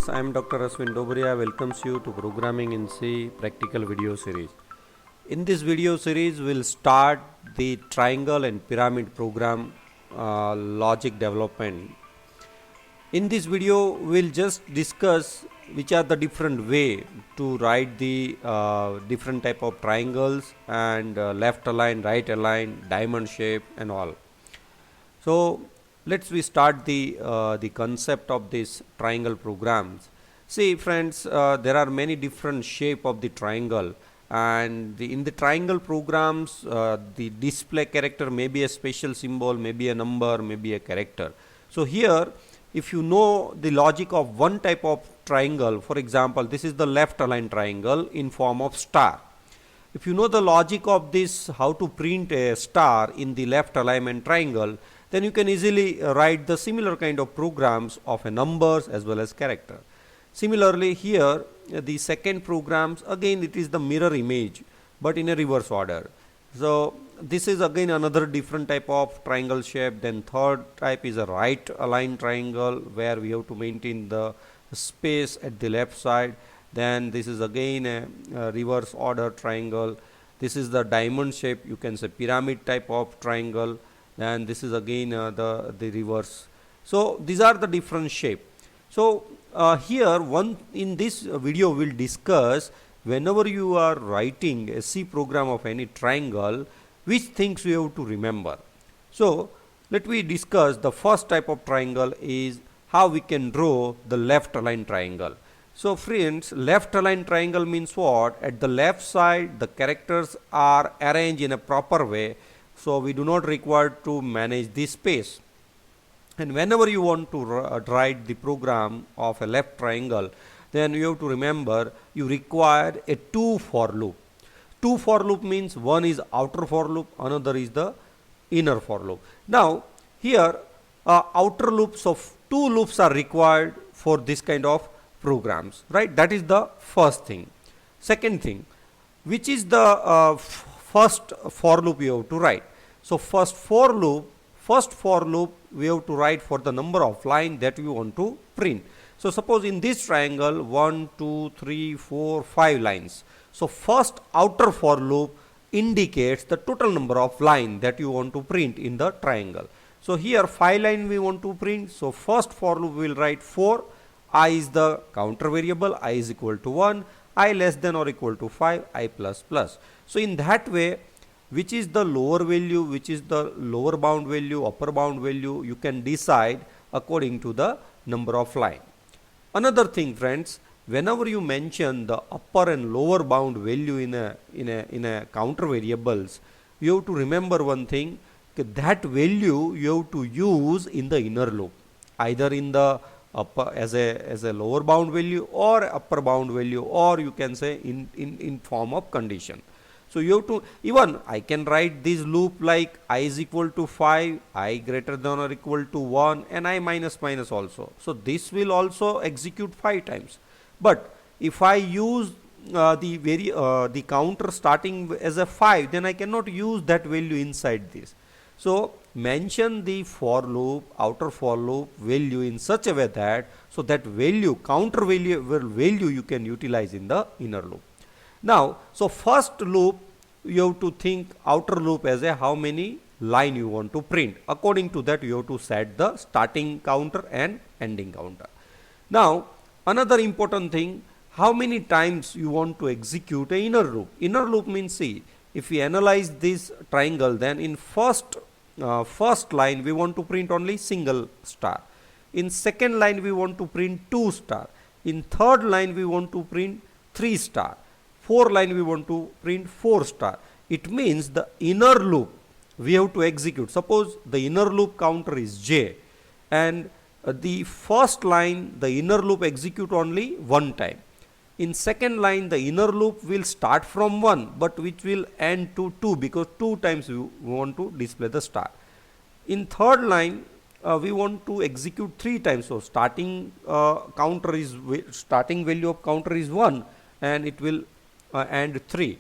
friends, I am Dr.Ashwin Dobariya welcomes you to Programming in C practical video series. In this video series, we'll start the triangle and pyramid program logic development. In this video, we'll just discuss which are the different way to write the different type of triangles and left align, right align, diamond shape and all. So let's we start the concept of this triangle programs. See friends, there are many different shape of the triangle, and in the triangle programs the display character may be a special symbol, maybe a number, maybe a character. So here, if you know the logic of one type of triangle, for example this is the left aligned triangle in form of star. If you know the logic of this, how to print a star in the left alignment triangle, then you can easily write the similar kind of programs of a numbers as well as character. Similarly here, the second programs, again it is the mirror image but in a reverse order. So this is again another different type of triangle shape. Then third type is a right aligned triangle where we have to maintain the space at the left side. Then this is again a reverse order triangle. This is the diamond shape, you can say pyramid type of triangle. And this is again the reverse. So these are the different shape. So here in this video we'll discuss, whenever you are writing a C program of any triangle, which things you have to remember. So let me discuss the first type of triangle is how we can draw the left aligned triangle. So friends, left aligned triangle means what? At the left side the characters are arranged in a proper way, so we do not require to manage this space. And whenever you want to write the program of a left triangle, then you have to remember you require a two for loop. Two for loop means one is outer for loop, another is the inner for loop. Now here outer loops of two loops are required for this kind of programs, right? That is the first thing. Second thing, which is the first for loop you have to write. So first for loop we have to write for the number of line that we want to print. So suppose in this triangle 1, 2, 3, 4, 5 lines. So first outer for loop indicates the total number of line that you want to print in the triangle. So here 5 line we want to print. So first for loop we will write 4. I is the counter variable, I is equal to 1, I less than or equal to 5, I plus plus. So in that way, which is the lower value, which is the lower bound value, upper bound value, you can decide according to the number of line. Another thing friends, whenever you mention the upper and lower bound value in a counter variables, you have to remember one thing, that value you have to use in the inner loop, either in the upper as a lower bound value or upper bound value, or you can say in form of condition. So you have to, even I can write this loop like I is equal to 5, I greater than or equal to 1, and I minus minus also. So this will also execute 5 times. But if I use the counter starting as a 5, then I cannot use that value inside this. So mention the for loop, outer for loop value in such a way that so that value, counter value you can utilize in the inner loop. Now, so first loop you have to think outer loop as a how many line you want to print. According to that you have to set the starting counter and ending counter. Now another important thing, how many times you want to execute a inner loop. Inner loop means, see, if we analyze this triangle, then in first line we want to print only single star. In second line we want to print 2 star. In third line we want to print 3 star. Fourth line we want to print 4 star. It means the inner loop we have to execute. Suppose the inner loop counter is j, and the first line the inner loop execute only one time. In second line the inner loop will start from 1 but which will end to 2 because 2 times we want to display the star. In third line we want to execute 3 times. So starting starting value of counter is 1 and it will end 3,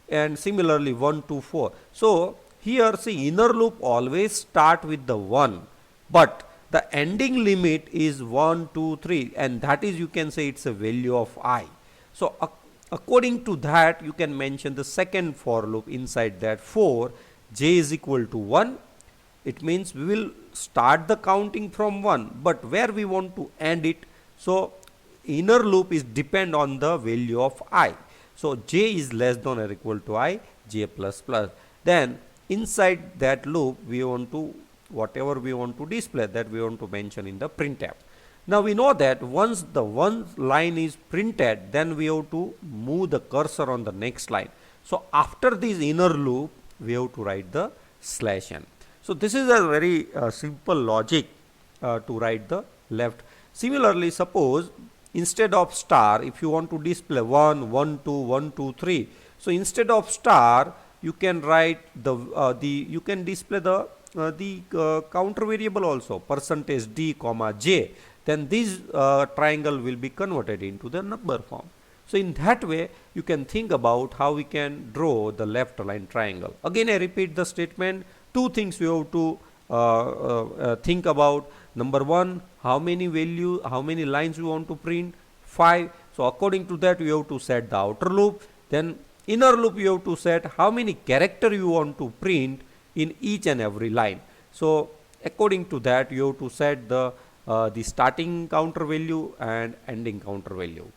and similarly 1, 2, 4. So here see, inner loop always start with the 1, but the ending limit is 1, 2, 3, and that is, you can say, it's a value of I. So according to that, you can mention the second for loop inside that. For j is equal to 1, it means we will start the counting from 1, but where we want to end it. So inner loop is depend on the value of I. So j is less than or equal to I, j plus plus. Then inside that loop, we want to, whatever we want to display, that we want to mention in the printf. Now we know that once the one line is printed, then we have to move the cursor on the next line. So after this inner loop, we have to write the /n. So this is a very simple logic to write the left. Similarly, suppose instead of star, if you want to display 1, 1, 2, 1, 2, 3. So instead of star, you can write you can display the counter variable also, %d, j. Then this triangle will be converted into the number form. So in that way, you can think about how we can draw the left aligned triangle. Again, I repeat the statement. Two things we have to think about. Number one, how many lines we want to print? 5. So according to that, we have to set the outer loop. Then inner loop, you have to set how many characters you want to print in each and every line. So according to that, you have to set the starting counter value and ending counter value.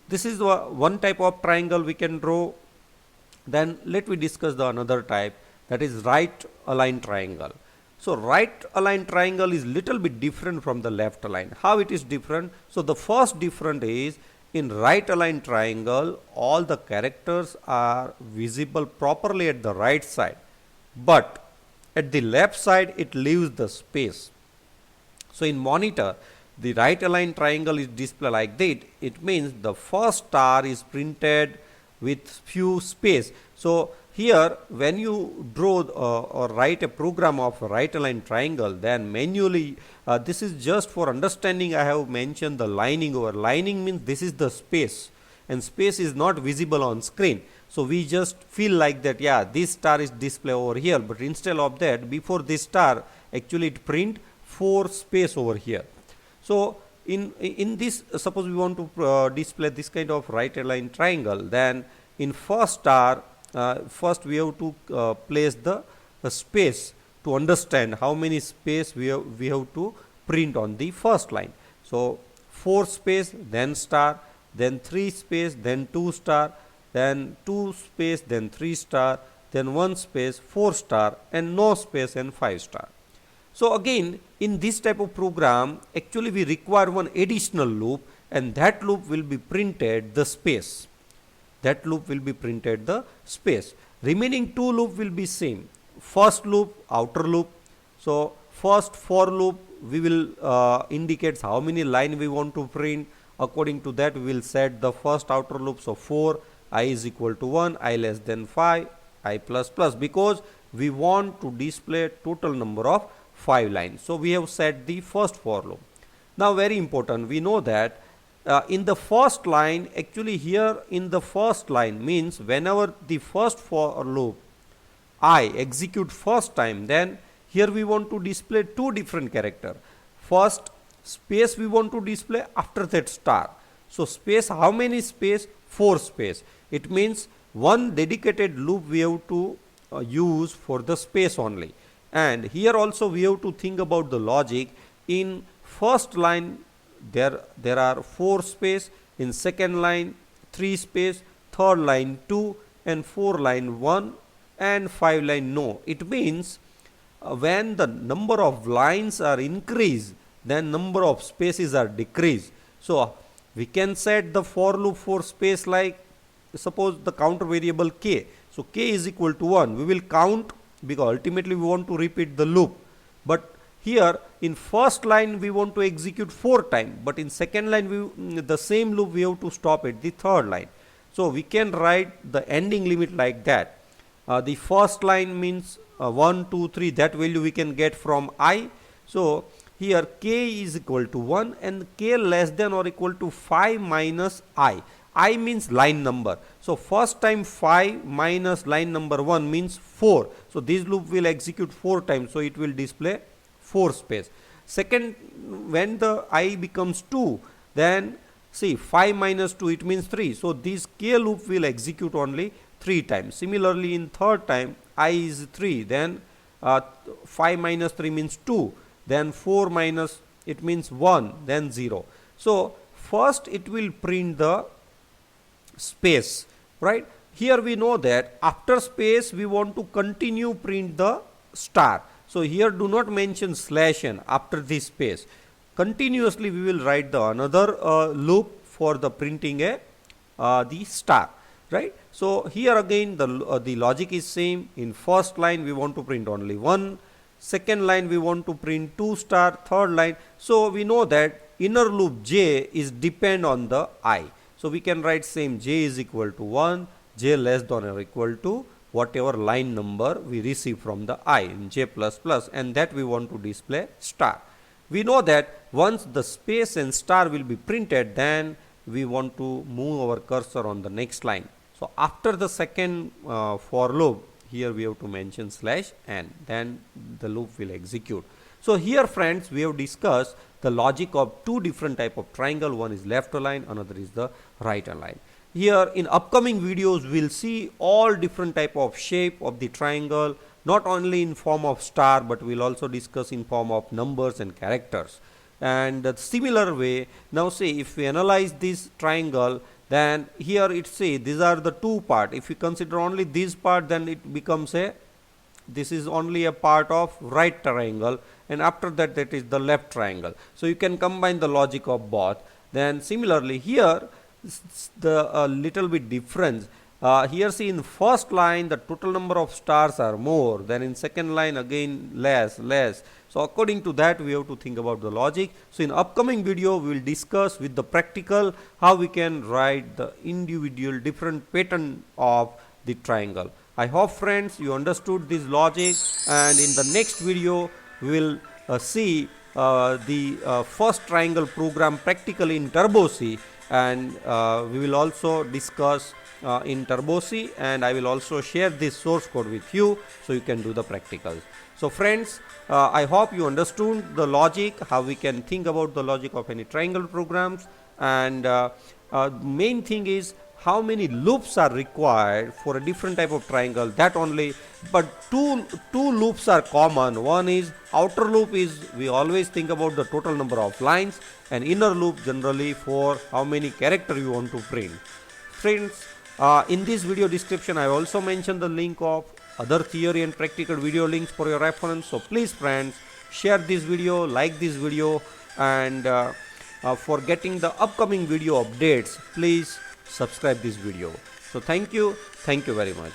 This is one type of triangle we can draw. Then let me discuss the another type, that is right aligned triangle. So right aligned triangle is little bit different from the left aligned. How it is different? So the first difference is, in right aligned triangle, all the characters are visible properly at the right side, but at the left side it leaves the space. So in monitor, the right aligned triangle is displayed like that. It means the first star is printed with few space. So here, when you draw or write a program of a right aligned triangle, then manually, this is just for understanding, I have mentioned the lining over. Lining means this is the space, and space is not visible on screen. So we just feel like that, yeah, this star is displayed over here, but instead of that, before this star, actually it print 4 space over here. So in this, suppose we want to display this kind of right aligned triangle, then in first star, first we have to place the space to understand how many space we have to print on the first line. So 4 space, then star, then 3 space, then 2 star, then 2 space, then 3 star, then 1 space, 4 star, and no space, and 5 star. So again, in this type of program, actually we require one additional loop, and that loop will be printed the space. That loop will be printed the space. Remaining 2 loop will be same. First loop, outer loop. So first for loop, we will indicate how many line we want to print. According to that, we will set the first outer loop. So 4, I is equal to 1, I less than 5, I plus plus, because we want to display total number of 5 lines. So we have set the first for loop. Now very important, we know that in the first line, actually here in the first line means whenever the first for loop I execute first time, then here we want to display 2 different character. First space we want to display, after that star. So space, how many space? 4 space. It means one dedicated loop we have to use for the space only. And here also we have to think about the logic. In first line there are 4 space, in second line 3 space, third line 2, and 4 line 1, and 5 line no. It means when the number of lines are increased, then number of spaces are decreased. So we can set the for loop for space like, suppose the counter variable k. So k is equal to 1. We will count, because ultimately we want to repeat the loop. But here in first line we want to execute 4 times, but in second line the same loop we have to stop at the third line. So we can write the ending limit like that. The first line means 1, 2, 3, that value we can get from I. So here k is equal to 1 and k less than or equal to 5 minus I. I means line number. So first time 5 minus line number 1 means 4. So this loop will execute 4 times. So it will display 4 space. Second, when the I becomes 2, then see 5 minus 2, it means 3. So this K loop will execute only 3 times. Similarly, in third time I is 3, then 5 minus 3 means 2, then 4 minus, it means 1, then 0. So first it will print the space, right? Here we know that after space we want to continue print the star. So here do not mention slash n after this space. Continuously we will write the another loop for the printing the star, right? So here again the logic is same. In first line we want to print only 1, second line we want to print 2 star, third line. So we know that inner loop j is depend on the I. So we can write same j is equal to 1, j less than or equal to whatever line number we receive from the I in j plus plus, and that we want to display star. We know that once the space and star will be printed, then we want to move our cursor on the next line. So after the second for loop, here we have to mention slash n, then the loop will execute. So here friends, we have discussed the logic of two different type of triangle. One is left align, another is the right align. Here in upcoming videos we'll see all different type of shape of the triangle, not only in form of star, but we'll also discuss in form of numbers and characters. And the similar way, now say if we analyze this triangle, then here it say these are the two part. If you consider only this part, then it becomes this is only a part of right triangle, and after that that is the left triangle. So you can combine the logic of both. Then similarly here the little bit difference. Here see in first line the total number of stars are more, then in second line again less. So according to that we have to think about the logic. So in upcoming video we will discuss with the practical how we can write the individual different pattern of the triangle. I hope friends you understood this logic, and in the next video we will see the first triangle program practically in Turbo C, and we will also discuss in Turbo C, and I will also share this source code with you so you can do the practicals. So friends, I hope you understood the logic, how we can think about the logic of any triangle programs, and main thing is how many loops are required for a different type of triangle, that only. But two loops are common. One is outer loop is we always think about the total number of lines, and inner loop generally for how many character you want to print. Friends, in this video description I also mentioned the link of other theory and practical video links for your reference. So please friends, share this video, like this video, and for getting the upcoming video updates, please subscribe this video. So thank you very much.